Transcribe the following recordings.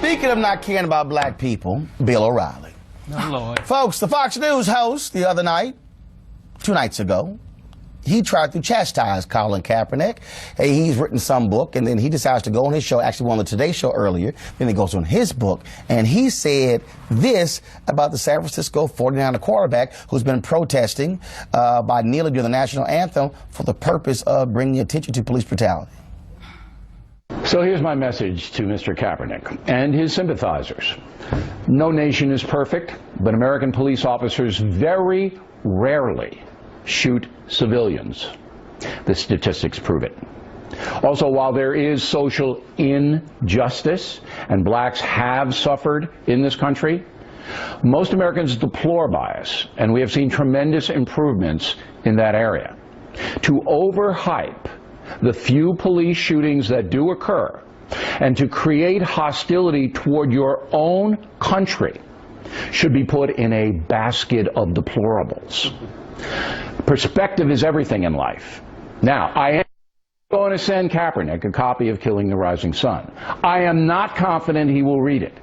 Speaking of not caring about black people, Bill O'Reilly. Oh, Lord. Folks, the Fox News host the other night, 2 nights ago, he tried to chastise Colin Kaepernick. Hey, he's written some book, and then he decides to go on his show, actually on the Today Show earlier, then he goes on his book, and he said this about the San Francisco 49er quarterback who's been protesting by kneeling during the national anthem for the purpose of bringing attention to police brutality. So here's my message to Mr. Kaepernick and his sympathizers. No nation is perfect, but American police officers very rarely shoot civilians. The statistics prove it. Also, while there is social injustice, and blacks have suffered in this country, most Americans deplore bias, and we have seen tremendous improvements in that area. To overhype the few police shootings that do occur, and to create hostility toward your own country, should be put in a basket of deplorables. Perspective is everything in life. Now, I am going to send Kaepernick a copy of Killing the Rising Sun. I am not confident he will read it.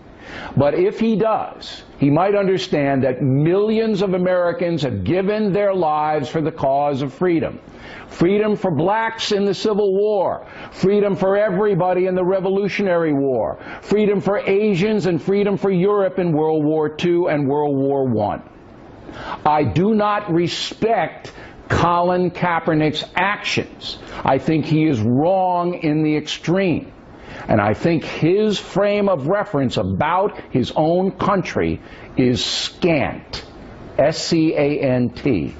But if he does, he might understand that millions of Americans have given their lives for the cause of freedom. Freedom for blacks in the Civil War. Freedom for everybody in the Revolutionary War. Freedom for Asians and freedom for Europe in World War II and World War I. I do not respect Colin Kaepernick's actions. I think he is wrong in the extreme. And I think his frame of reference about his own country is scant. S-C-A-N-T.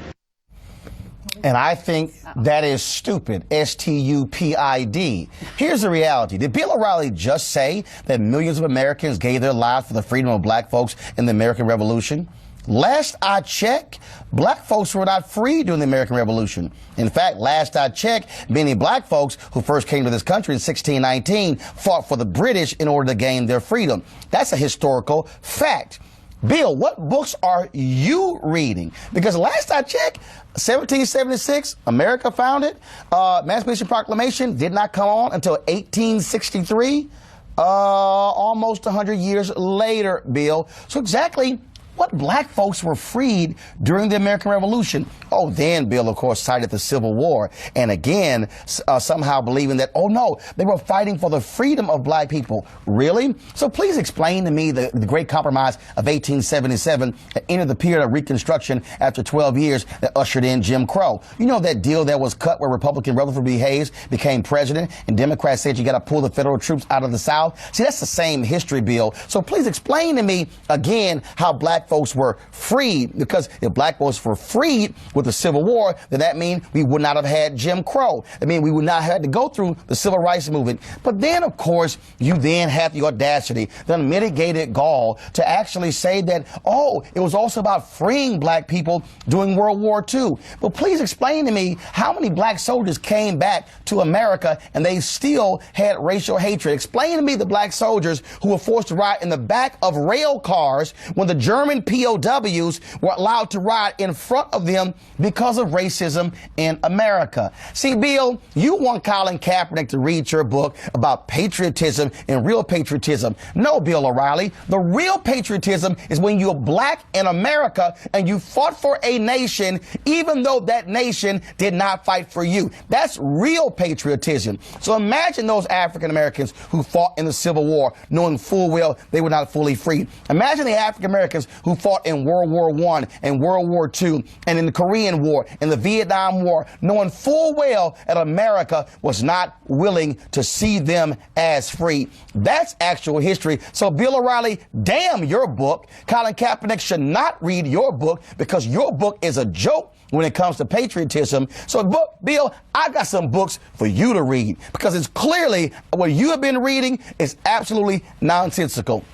And I think that is stupid. S-T-U-P-I-D. Here's the reality. Did Bill O'Reilly just say that millions of Americans gave their lives for the freedom of black folks in the American Revolution? Last I checked, black folks were not free during the American Revolution. In fact, last I checked, many black folks who first came to this country in 1619 fought for the British in order to gain their freedom. That's a historical fact. Bill, what books are you reading? Because last I checked, 1776, America founded. Emancipation Proclamation did not come on until 1863. Almost 100 years later, Bill. So exactly what black folks were freed during the American Revolution? Oh, then Bill, of course, cited the Civil War. And again, somehow believing that, oh, no, they were fighting for the freedom of black people. Really? So please explain to me the Great Compromise of 1877 that entered the period of Reconstruction after 12 years that ushered in Jim Crow. You know that deal that was cut where Republican Rutherford B. Hayes became president and Democrats said you got to pull the federal troops out of the South? See, that's the same history, Bill. So please explain to me again how black folks were freed, because if black folks were freed with the Civil War, then that means we would not have had Jim Crow. I mean, we would not have had to go through the Civil Rights Movement. But then, of course, you then have the audacity, the unmitigated gall to actually say that, oh, it was also about freeing black people during World War II. But please explain to me how many black soldiers came back to America and they still had racial hatred. Explain to me the black soldiers who were forced to ride in the back of rail cars when the German POWs were allowed to ride in front of them because of racism in America. See, Bill, you want Colin Kaepernick to read your book about patriotism and real patriotism. No, Bill O'Reilly, the real patriotism is when you're black in America and you fought for a nation even though that nation did not fight for you. That's real patriotism. So imagine those African Americans who fought in the Civil War knowing full well they were not fully free. Imagine the African Americans who fought in World War I and World War II and in the Korean War and the Vietnam War, knowing full well that America was not willing to see them as free. That's actual history. So, Bill O'Reilly, damn your book. Colin Kaepernick should not read your book because your book is a joke when it comes to patriotism. So, Bill, I got some books for you to read because it's clearly what you have been reading is absolutely nonsensical.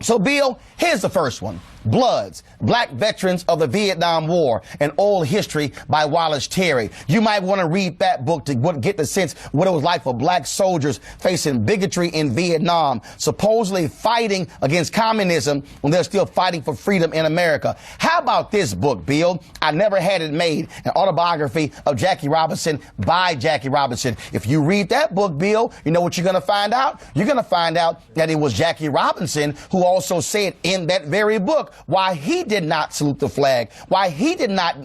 So, Bill, here's the first one. Bloods, Black Veterans of the Vietnam War, An Old History by Wallace Terry. You might want to read that book to get the sense what it was like for black soldiers facing bigotry in Vietnam, supposedly fighting against communism when they're still fighting for freedom in America. How about this book, Bill? I Never Had It Made, an autobiography of Jackie Robinson by Jackie Robinson. If you read that book, Bill, you know what you're going to find out? You're going to find out that it was Jackie Robinson who also said in that very book why he did not salute the flag, why he did not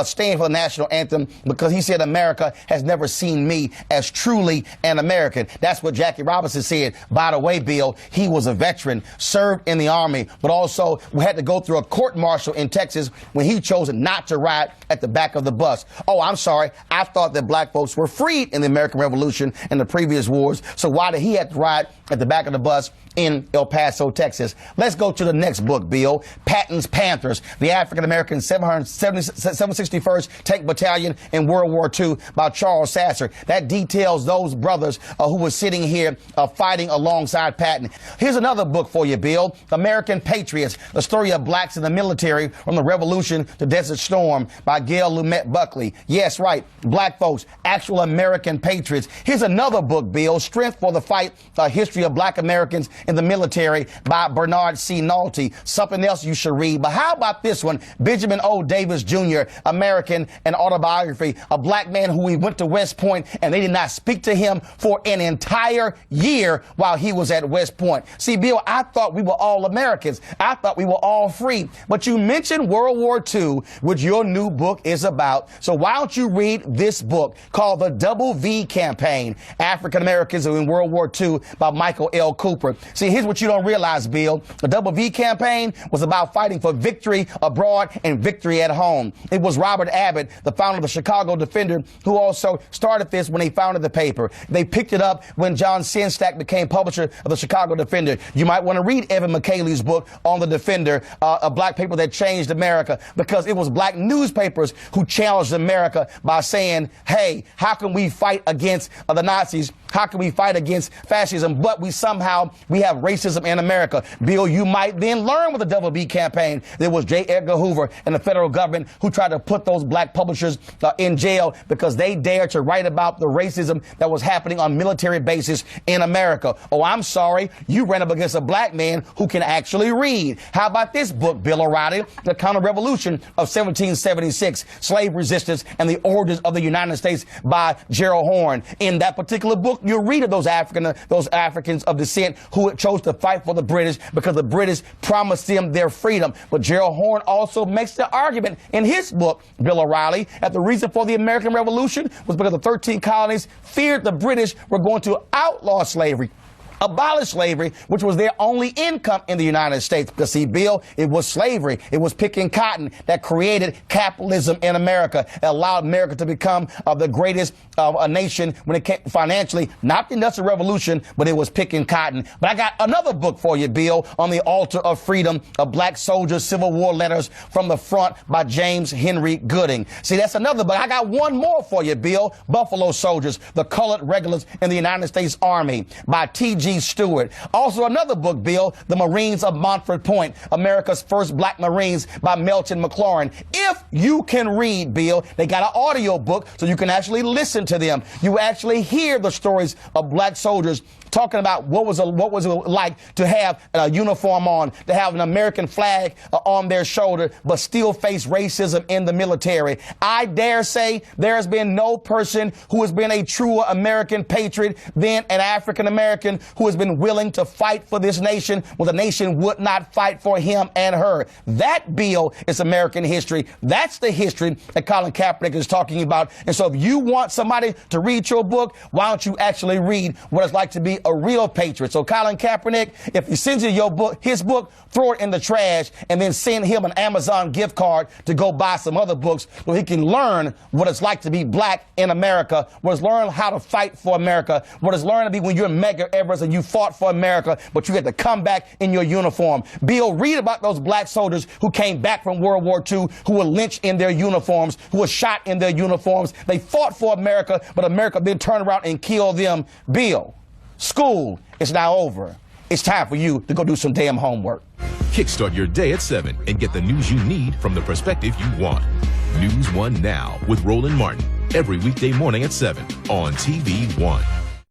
stand for the national anthem, because he said America has never seen me as truly an American. That's what Jackie Robinson said. By the way, Bill, he was a veteran, served in the Army, but also had to go through a court-martial in Texas when he chose not to ride at the back of the bus. Oh, I'm sorry. I thought that black folks were freed in the American Revolution and the previous wars, so why did he have to ride at the back of the bus in El Paso, Texas? Let's go to the next book, Bill. Patton's Panthers, the African-American 761st Tank Battalion in World War II by Charles Sasser. That details those brothers who were sitting here fighting alongside Patton. Here's another book for you, Bill. American Patriots, the story of blacks in the military from the Revolution to Desert Storm by Gail Lumet Buckley. Yes, right. Black folks, actual American patriots. Here's another book, Bill. Strength for the Fight, a history of black Americans in the military by Bernard C. Nolte. Something else you should read. But how about this one? Benjamin O. Davis Jr., American, an autobiography, a black man who we went to West Point and they did not speak to him for an entire year while he was at West Point. See, Bill, I thought we were all Americans. I thought we were all free. But you mentioned World War II, which your new book is about. So why don't you read this book called The Double V Campaign, African Americans in World War II by Michael L. Cooper. See, here's what you don't realize, Bill. The Double V Campaign was about fighting for victory abroad and victory at home. It was Robert Abbott, the founder of the Chicago Defender, who also started this when he founded the paper. They picked it up when John Sinstack became publisher of the Chicago Defender. You might want to read Evan McKaylee's book on the Defender, a black paper that changed America, because it was black newspapers who challenged America by saying, hey, how can we fight against the Nazis? How can we fight against fascism, but we have racism in America? Bill, you might then learn with the Double B Campaign. There was J. Edgar Hoover and the federal government who tried to put those black publishers in jail because they dared to write about the racism that was happening on military bases in America. Oh, I'm sorry. You ran up against a black man who can actually read. How about this book, Bill O'Reilly? The Counter-Revolution of 1776, Slave Resistance and the Origins of the United States by Gerald Horne. In that particular book, you read of those Africans of descent who chose to fight for the British because the British promised them their freedom. But Gerald Horne also makes the argument in his book, Bill O'Reilly, that the reason for the American Revolution was because the 13 colonies feared the British were going to outlaw slavery, abolish slavery, which was their only income in the United States. Because, see, Bill, it was slavery, it was picking cotton that created capitalism in America. It allowed America to become the greatest nation when it came financially, not the Industrial Revolution, but it was picking cotton. But I got another book for you, Bill, On the Altar of Freedom, of Black Soldiers' Civil War Letters from the Front by James Henry Gooding. See, that's another book. I got one more for you, Bill. Buffalo Soldiers, the Colored Regulars in the United States Army by T.G. Stewart. Also another book, Bill, The Marines of Montford Point, America's First Black Marines by Melton McLaurin. If you can read, Bill, they got an audio book so you can actually listen to them. You actually hear the stories of black soldiers talking about what was it like to have a uniform on, to have an American flag on their shoulder, but still face racism in the military. I dare say there has been no person who has been a true American patriot than an African American who has been willing to fight for this nation when the nation would not fight for him and her. That, Bill, is American history. That's the history that Colin Kaepernick is talking about. And so if you want somebody to read your book, why don't you actually read what it's like to be a real patriot? So Colin Kaepernick, if he sends you your book, his book, throw it in the trash and then send him an Amazon gift card to go buy some other books so he can learn what it's like to be black in America, what it's learn how to fight for America, what it's learn to be when you're Medgar Evers and you fought for America, but you had to come back in your uniform. Bill, read about those black soldiers who came back from World War II, who were lynched in their uniforms, who were shot in their uniforms. They fought for America, but America then turned around and killed them. Bill, school is now over. It's time for you to go do some damn homework. Kickstart your day at 7 and get the news you need from the perspective you want. News 1 Now with Roland Martin. Every weekday morning at 7 on TV 1.